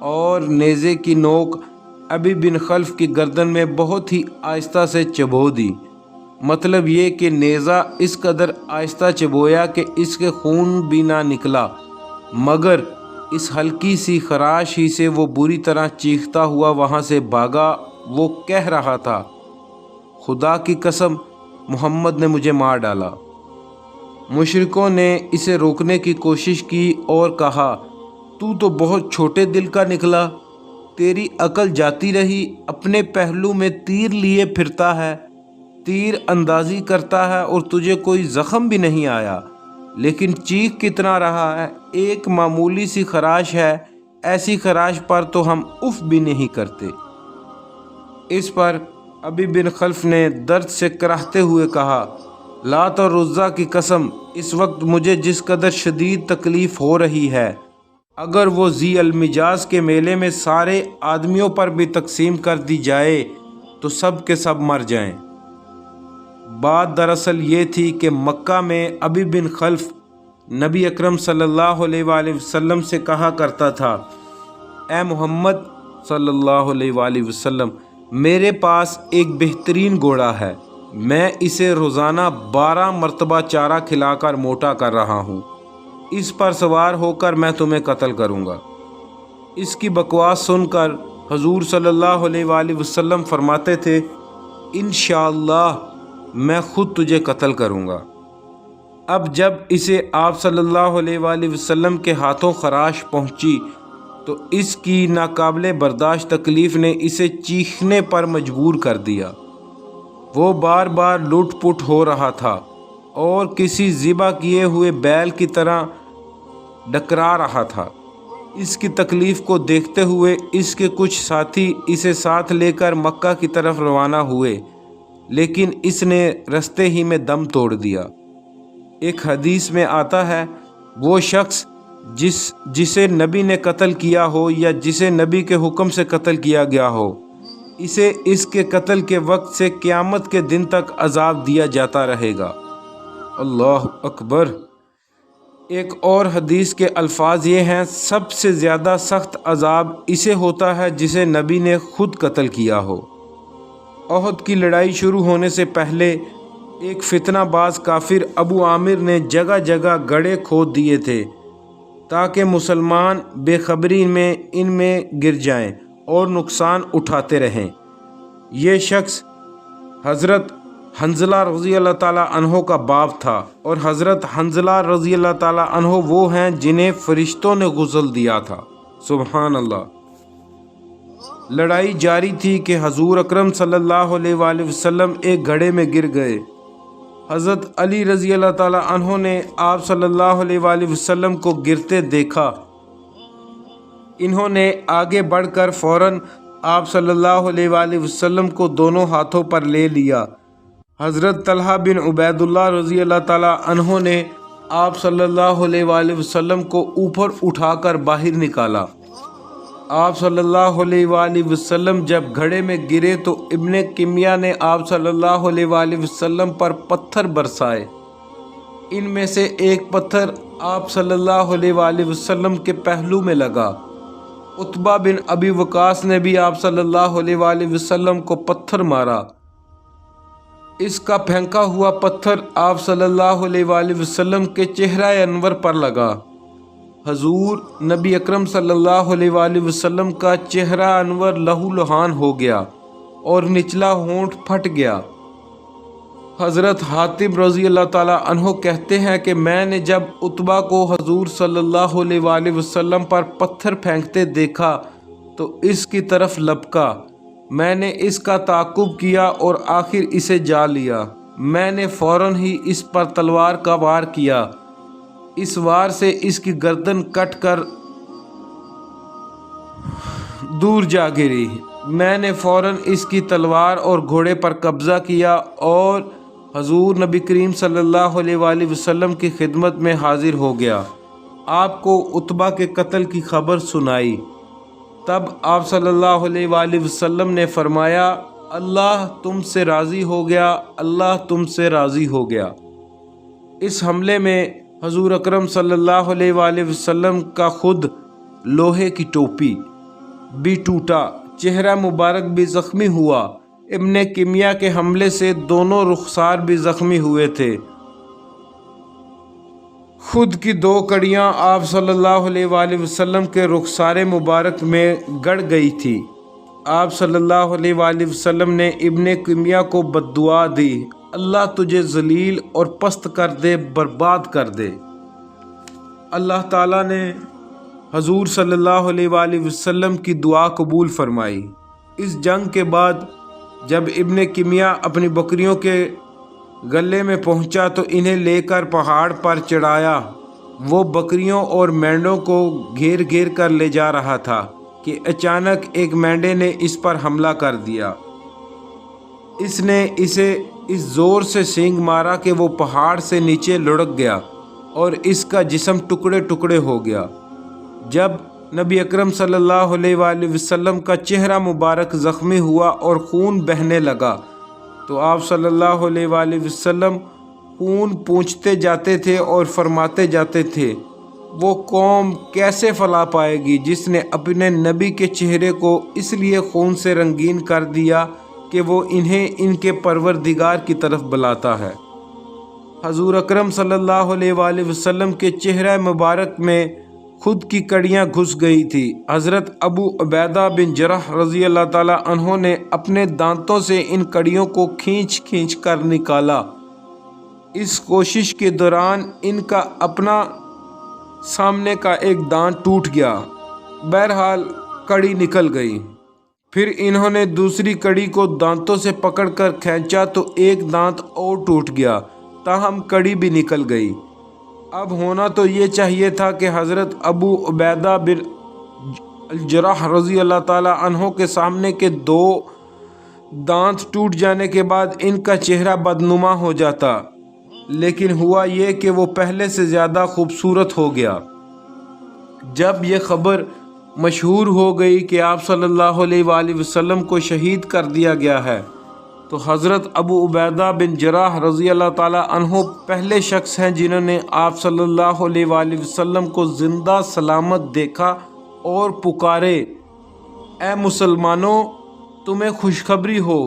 اور نیزے کی نوک ابی بن خلف کی گردن میں بہت ہی آہستہ سے چبو دی۔ مطلب یہ کہ نیزہ اس قدر آہستہ چبویا کہ اس کے خون بھی نہ نکلا، مگر اس ہلکی سی خراش ہی سے وہ بری طرح چیختا ہوا وہاں سے بھاگا۔ وہ کہہ رہا تھا، خدا کی قسم، محمد نے مجھے مار ڈالا۔ مشرکوں نے اسے روکنے کی کوشش کی اور کہا، تو بہت چھوٹے دل کا نکلا، تیری عقل جاتی رہی، اپنے پہلو میں تیر لیے پھرتا ہے، تیر اندازی کرتا ہے اور تجھے کوئی زخم بھی نہیں آیا، لیکن چیخ کتنا رہا ہے، ایک معمولی سی خراش ہے، ایسی خراش پر تو ہم اف بھی نہیں کرتے۔ اس پر ابی بن خلف نے درد سے کراہتے ہوئے کہا، لات اور عزیٰ کی قسم، اس وقت مجھے جس قدر شدید تکلیف ہو رہی ہے، اگر وہ ذی المجاز کے میلے میں سارے آدمیوں پر بھی تقسیم کر دی جائے تو سب کے سب مر جائیں۔ بات دراصل یہ تھی کہ مکہ میں ابی بن خلف نبی اکرم صلی اللہ علیہ وآلہ وسلم سے کہا کرتا تھا، اے محمد صلی اللہ علیہ وآلہ وسلم، میرے پاس ایک بہترین گھوڑا ہے، میں اسے روزانہ 12 مرتبہ چارہ کھلا کر موٹا کر رہا ہوں، اس پر سوار ہو کر میں تمہیں قتل کروں گا۔ اس کی بکواس سن کر حضور صلی اللہ علیہ وآلہ وسلم فرماتے تھے، انشاءاللہ میں خود تجھے قتل کروں گا۔ اب جب اسے آپ صلی اللہ علیہ وآلہ وسلم کے ہاتھوں خراش پہنچی تو اس کی ناقابل برداشت تکلیف نے اسے چیخنے پر مجبور کر دیا۔ وہ بار بار لٹ پٹ ہو رہا تھا اور کسی ذبح کیے ہوئے بیل کی طرح ڈکرا رہا تھا۔ اس کی تکلیف کو دیکھتے ہوئے اس کے کچھ ساتھی اسے ساتھ لے کر مکہ کی طرف روانہ ہوئے، لیکن اس نے رستے ہی میں دم توڑ دیا۔ ایک حدیث میں آتا ہے، وہ شخص جسے نبی نے قتل کیا ہو یا جسے نبی کے حکم سے قتل کیا گیا ہو، اسے اس کے قتل کے وقت سے قیامت کے دن تک عذاب دیا جاتا رہے گا۔ اللہ اکبر۔ ایک اور حدیث کے الفاظ یہ ہیں، سب سے زیادہ سخت عذاب اسے ہوتا ہے جسے نبی نے خود قتل کیا ہو۔ احد کی لڑائی شروع ہونے سے پہلے ایک فتنہ باز کافر ابو عامر نے جگہ جگہ گڑھے کھود دیے تھے تاکہ مسلمان بے خبری میں ان میں گر جائیں اور نقصان اٹھاتے رہیں۔ یہ شخص حضرت حنظلہ رضی اللہ تعالیٰ عنہ کا باپ تھا، اور حضرت حنظلہ رضی اللہ تعالیٰ عنہ وہ ہیں جنہیں فرشتوں نے غسل دیا تھا۔ سبحان اللہ۔ لڑائی جاری تھی کہ حضور اکرم صلی اللہ علیہ وآلہ وسلم ایک گڑھے میں گر گئے۔ حضرت علی رضی اللہ تعالیٰ عنہ نے آپ صلی اللہ علیہ وآلہ وسلم کو گرتے دیکھا۔ انہوں نے آگے بڑھ کر فوراً آپ صلی اللہ علیہ وآلہ وسلم کو دونوں ہاتھوں پر لے لیا۔ حضرت طلحہ بن عبید اللہ رضی اللہ تعالیٰ عنہ نے آپ صلی اللہ علیہ وآلہ وسلم کو اوپر اٹھا کر باہر نکالا۔ آپ صلی اللہ علیہ وآلہ وسلم جب گھڑے میں گرے تو ابن کمیہ نے آپ صلی اللہ علیہ وآلہ وسلم پر پتھر برسائے۔ ان میں سے ایک پتھر آپ صلی اللہ علیہ وآلہ وسلم کے پہلو میں لگا۔ عتبہ بن ابی وقاص نے بھی آپ صلی اللہ علیہ وآلہ وسلم کو پتھر مارا۔ اس کا پھینکا ہوا پتھر آپ صلی اللہ علیہ وآلہ وسلم کے چہرہ انور پر لگا۔ حضور نبی اکرم صلی اللہ علیہ وآلہ وسلم کا چہرہ انور لہو لہان ہو گیا اور نچلا ہونٹ پھٹ گیا۔ حضرت حاتب رضی اللہ تعالیٰ عنہ کہتے ہیں کہ میں نے جب عتبہ کو حضور صلی اللہ علیہ وآلہ وسلم پر پتھر پھینکتے دیکھا تو اس کی طرف لپکا۔ میں نے اس کا تعاقب کیا اور آخر اسے جا لیا۔ میں نے فوراً ہی اس پر تلوار کا وار کیا، اس وار سے اس کی گردن کٹ کر دور جا گری۔ میں نے فوراً اس کی تلوار اور گھوڑے پر قبضہ کیا اور حضور نبی کریم صلی اللہ علیہ وآلہ وسلم کی خدمت میں حاضر ہو گیا، آپ کو عتبہ کے قتل کی خبر سنائی۔ تب آپ صلی اللہ علیہ وآلہ وسلم نے فرمایا، اللہ تم سے راضی ہو گیا، اللہ تم سے راضی ہو گیا۔ اس حملے میں حضور اکرم صلی اللہ علیہ وآلہ وسلم کا خود لوہے کی ٹوپی بھی ٹوٹا، چہرہ مبارک بھی زخمی ہوا۔ ابن کمیہ کے حملے سے دونوں رخسار بھی زخمی ہوئے تھے۔ خود کی 2 کڑیاں آپ صلی اللہ علیہ وآلہ وسلم کے رخسار مبارک میں گڑ گئی تھی۔ آپ صلی اللہ علیہ وآلہ وسلم نے ابن کمیہ کو بددعا دی، اللہ تجھے ذلیل اور پست کر دے، برباد کر دے۔ اللہ تعالیٰ نے حضور صلی اللہ علیہ وآلہ وسلم کی دعا قبول فرمائی۔ اس جنگ کے بعد جب ابن کمیہ اپنی بکریوں کے گلے میں پہنچا تو انہیں لے کر پہاڑ پر چڑھایا۔ وہ بکریوں اور مینڈوں کو گھیر گھیر کر لے جا رہا تھا کہ اچانک ایک مینڈے نے اس پر حملہ کر دیا۔ اس نے اسے اس زور سے سینگ مارا کہ وہ پہاڑ سے نیچے لڑک گیا اور اس کا جسم ٹکڑے ٹکڑے ہو گیا۔ جب نبی اکرم صلی اللہ علیہ وآلہ وسلم کا چہرہ مبارک زخمی ہوا اور خون بہنے لگا تو آپ صلی اللہ علیہ وآلہ وسلم خون پونچھتے جاتے تھے اور فرماتے جاتے تھے، وہ قوم کیسے فلاح پائے گی جس نے اپنے نبی کے چہرے کو اس لیے خون سے رنگین کر دیا کہ وہ انہیں ان کے پروردگار کی طرف بلاتا ہے۔ حضور اکرم صلی اللہ علیہ وآلہ وسلم کے چہرہ مبارک میں خود کی کڑیاں گھس گئی تھی۔ حضرت ابو عبیدہ بن جرح رضی اللہ تعالیٰ عنہ نے اپنے دانتوں سے ان کڑیوں کو کھینچ کھینچ کر نکالا۔ اس کوشش کے دوران ان کا اپنا سامنے کا ایک دانت ٹوٹ گیا، بہرحال کڑی نکل گئی۔ پھر انہوں نے دوسری کڑی کو دانتوں سے پکڑ کر کھینچا تو ایک دانت اور ٹوٹ گیا، تاہم کڑی بھی نکل گئی۔ اب ہونا تو یہ چاہیے تھا کہ حضرت ابو عبیدہ بن الجرح رضی اللہ تعالیٰ عنہ کے سامنے کے 2 دانت ٹوٹ جانے کے بعد ان کا چہرہ بدنما ہو جاتا، لیکن ہوا یہ کہ وہ پہلے سے زیادہ خوبصورت ہو گیا۔ جب یہ خبر مشہور ہو گئی کہ آپ صلی اللہ علیہ وآلہ وسلم کو شہید کر دیا گیا ہے تو حضرت ابو عبیدہ بن جراح رضی اللہ تعالیٰ عنہ پہلے شخص ہیں جنہوں نے آپ صلی اللہ علیہ وآلہ وسلم کو زندہ سلامت دیکھا اور پکارے، اے مسلمانوں، تمہیں خوشخبری ہو،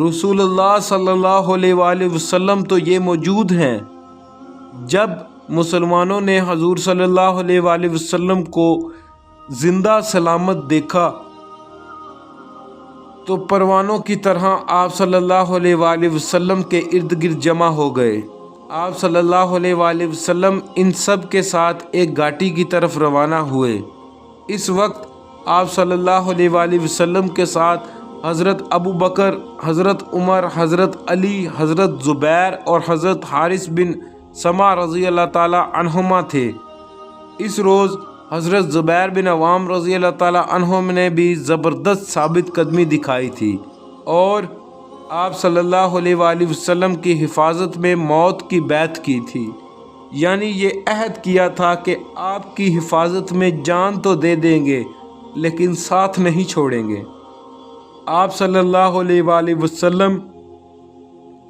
رسول اللہ صلی اللہ علیہ وآلہ وسلم تو یہ موجود ہیں۔ جب مسلمانوں نے حضور صلی اللہ علیہ وآلہ وسلم کو زندہ سلامت دیکھا تو پروانوں کی طرح آپ صلی اللہ علیہ وآلہ وسلم کے ارد گرد جمع ہو گئے۔ آپ صلی اللہ علیہ وآلہ وسلم ان سب کے ساتھ ایک گھاٹی کی طرف روانہ ہوئے۔ اس وقت آپ صلی اللہ علیہ وآلہ وسلم کے ساتھ حضرت ابو بکر، حضرت عمر، حضرت علی، حضرت زبیر اور حضرت حارث بن سما رضی اللہ تعالیٰ عنہما تھے۔ اس روز حضرت زبیر بن عوام رضی اللہ تعالیٰ عنہ نے بھی زبردست ثابت قدمی دکھائی تھی اور آپ صلی اللہ علیہ وآلہ وسلم کی حفاظت میں موت کی بیعت کی تھی، یعنی یہ عہد کیا تھا کہ آپ کی حفاظت میں جان تو دے دیں گے لیکن ساتھ نہیں چھوڑیں گے۔ آپ صلی اللہ علیہ وآلہ وسلم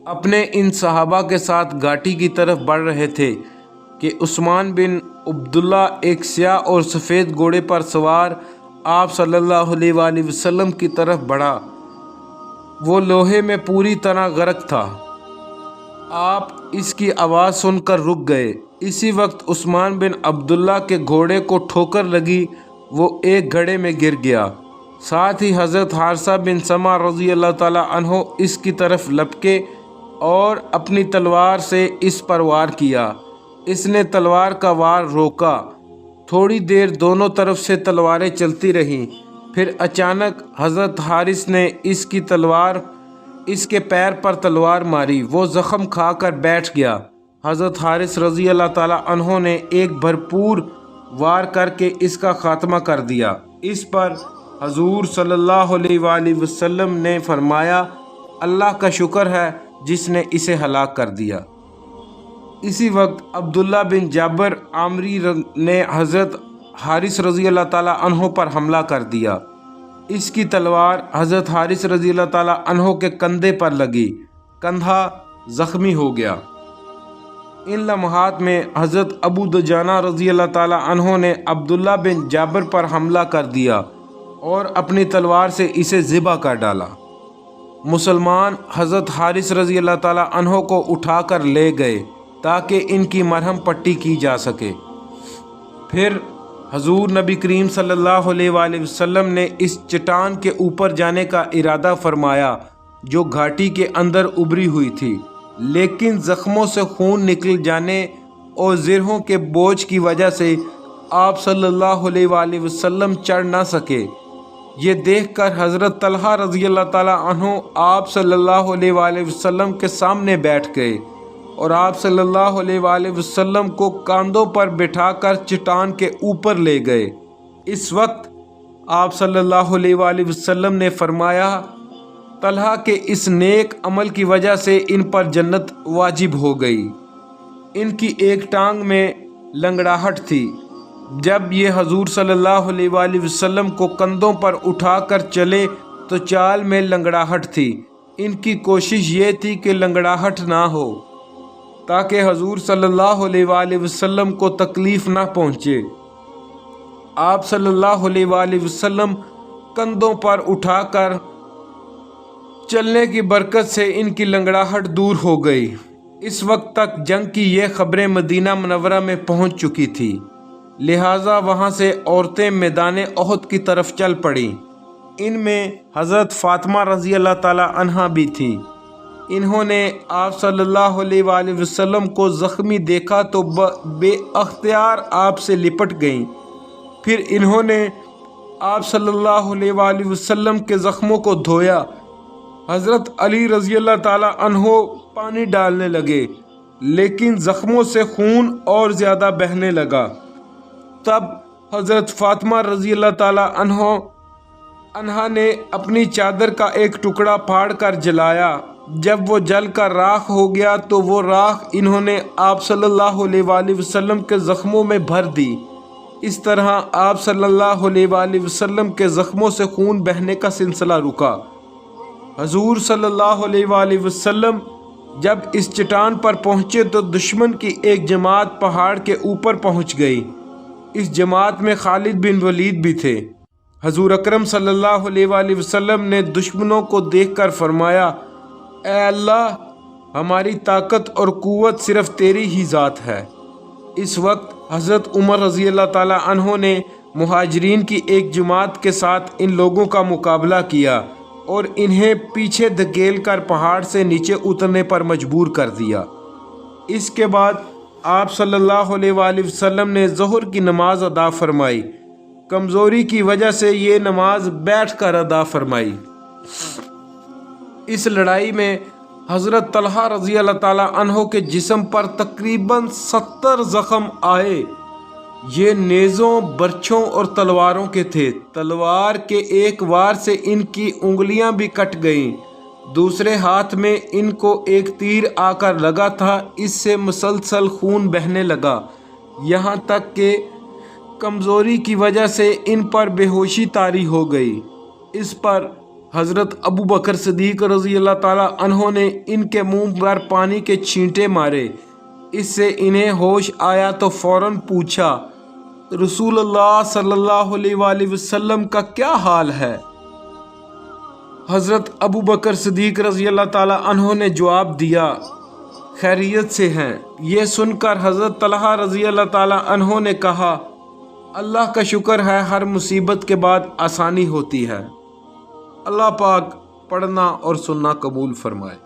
اپنے ان صحابہ کے ساتھ گھاٹی کی طرف بڑھ رہے تھے کہ عثمان بن عبداللہ ایک سیاہ اور سفید گھوڑے پر سوار آپ صلی اللہ علیہ وآلہ وسلم کی طرف بڑھا۔ وہ لوہے میں پوری طرح غرق تھا۔ آپ اس کی آواز سن کر رک گئے۔ اسی وقت عثمان بن عبداللہ کے گھوڑے کو ٹھوکر لگی، وہ ایک گڑھے میں گر گیا۔ ساتھ ہی حضرت حارثہ بن سما رضی اللہ تعالیٰ عنہ اس کی طرف لپکے اور اپنی تلوار سے اس پر وار کیا۔ اس نے تلوار کا وار روکا۔ تھوڑی دیر دونوں طرف سے تلواریں چلتی رہیں، پھر اچانک حضرت حارث نے اس کی تلوار اس کے پیر پر تلوار ماری، وہ زخم کھا کر بیٹھ گیا۔ حضرت حارث رضی اللہ تعالیٰ عنہ نے ایک بھرپور وار کر کے اس کا خاتمہ کر دیا۔ اس پر حضور صلی اللہ علیہ وآلہ وسلم نے فرمایا، اللہ کا شکر ہے جس نے اسے ہلاک کر دیا۔ اسی وقت عبداللہ بن جابر عامری نے حضرت حارث رضی اللہ تعالیٰ عنہ پر حملہ کر دیا۔ اس کی تلوار حضرت حارث رضی اللہ تعالیٰ عنہ کے کندھے پر لگی، کندھا زخمی ہو گیا۔ ان لمحات میں حضرت ابو دجانہ رضی اللہ تعالیٰ عنہ نے عبداللہ بن جابر پر حملہ کر دیا اور اپنی تلوار سے اسے ذبح کر ڈالا۔ مسلمان حضرت حارث رضی اللہ تعالیٰ عنہ کو اٹھا کر لے گئے تاکہ ان کی مرہم پٹی کی جا سکے۔ پھر حضور نبی کریم صلی اللہ علیہ وآلہ وسلم نے اس چٹان کے اوپر جانے کا ارادہ فرمایا جو گھاٹی کے اندر ابری ہوئی تھی، لیکن زخموں سے خون نکل جانے اور زرہوں کے بوجھ کی وجہ سے آپ صلی اللہ علیہ وآلہ وسلم چڑھ نہ سکے۔ یہ دیکھ کر حضرت طلحہ رضی اللہ تعالیٰ عنہ آپ صلی اللہ علیہ وآلہ وسلم کے سامنے بیٹھ گئے اور آپ صلی اللہ علیہ وآلہ وسلم کو کاندھوں پر بٹھا کر چٹان کے اوپر لے گئے۔ اس وقت آپ صلی اللہ علیہ وآلہ وسلم نے فرمایا، طلحہ کے اس نیک عمل کی وجہ سے ان پر جنت واجب ہو گئی۔ ان کی ایک ٹانگ میں لنگڑاہٹ تھی۔ جب یہ حضور صلی اللہ علیہ وآلہ وسلم کو کندھوں پر اٹھا کر چلے تو چال میں لنگڑاہٹ تھی۔ ان کی کوشش یہ تھی کہ لنگڑاہٹ نہ ہو تاکہ حضور صلی اللہ علیہ وآلہ وسلم کو تکلیف نہ پہنچے۔ آپ صلی اللہ علیہ وآلہ وسلم کندھوں پر اٹھا کر چلنے کی برکت سے ان کی لنگڑاہٹ دور ہو گئی۔ اس وقت تک جنگ کی یہ خبریں مدینہ منورہ میں پہنچ چکی تھی، لہٰذا وہاں سے عورتیں میدان احد کی طرف چل پڑیں۔ ان میں حضرت فاطمہ رضی اللہ تعالی عنہا بھی تھیں۔ انہوں نے آپ صلی اللہ علیہ وآلہ وسلم کو زخمی دیکھا تو بے اختیار آپ سے لپٹ گئیں۔ پھر انہوں نے آپ صلی اللہ علیہ وآلہ وسلم کے زخموں کو دھویا۔ حضرت علی رضی اللہ تعالی عنہ پانی ڈالنے لگے، لیکن زخموں سے خون اور زیادہ بہنے لگا۔ تب حضرت فاطمہ رضی اللہ تعالی عنہا نے اپنی چادر کا ایک ٹکڑا پھاڑ کر جلایا۔ جب وہ جل کر راکھ ہو گیا تو وہ راکھ انہوں نے آپ صلی اللہ علیہ وآلہ وسلم کے زخموں میں بھر دی۔ اس طرح آپ صلی اللہ علیہ وآلہ وسلم کے زخموں سے خون بہنے کا سلسلہ رکا۔ حضور صلی اللہ علیہ وآلہ وسلم جب اس چٹان پر پہنچے تو دشمن کی ایک جماعت پہاڑ کے اوپر پہنچ گئی۔ اس جماعت میں خالد بن ولید بھی تھے۔ حضور اکرم صلی اللہ علیہ وآلہ وسلم نے دشمنوں کو دیکھ کر فرمایا، اے اللہ، ہماری طاقت اور قوت صرف تیری ہی ذات ہے۔ اس وقت حضرت عمر رضی اللہ تعالی عنہ نے مہاجرین کی ایک جماعت کے ساتھ ان لوگوں کا مقابلہ کیا اور انہیں پیچھے دھکیل کر پہاڑ سے نیچے اترنے پر مجبور کر دیا۔ اس کے بعد آپ صلی اللہ علیہ وآلہ وسلم نے ظہر کی نماز ادا فرمائی۔ کمزوری کی وجہ سے یہ نماز بیٹھ کر ادا فرمائی۔ اس لڑائی میں حضرت طلحہ رضی اللہ تعالی عنہ کے جسم پر تقریباً 70 زخم آئے۔ یہ نیزوں، برچھوں اور تلواروں کے تھے۔ تلوار کے ایک وار سے ان کی انگلیاں بھی کٹ گئیں۔ دوسرے ہاتھ میں ان کو ایک تیر آ کر لگا تھا، اس سے مسلسل خون بہنے لگا، یہاں تک کہ کمزوری کی وجہ سے ان پر بے ہوشی طاری ہو گئی۔ اس پر حضرت ابو بکر صدیق رضی اللہ تعالی عنہ نے ان کے منہ پر پانی کے چھینٹے مارے۔ اس سے انہیں ہوش آیا تو فوراً پوچھا، رسول اللہ صلی اللہ علیہ وآلہ وسلم کا کیا حال ہے؟ حضرت ابو بکر صدیق رضی اللہ تعالی عنہ نے جواب دیا، خیریت سے ہیں۔ یہ سن کر حضرت طلحہ رضی اللہ تعالی عنہ نے کہا، اللہ کا شکر ہے، ہر مصیبت کے بعد آسانی ہوتی ہے۔ اللہ پاک پڑھنا اور سننا قبول فرمائے۔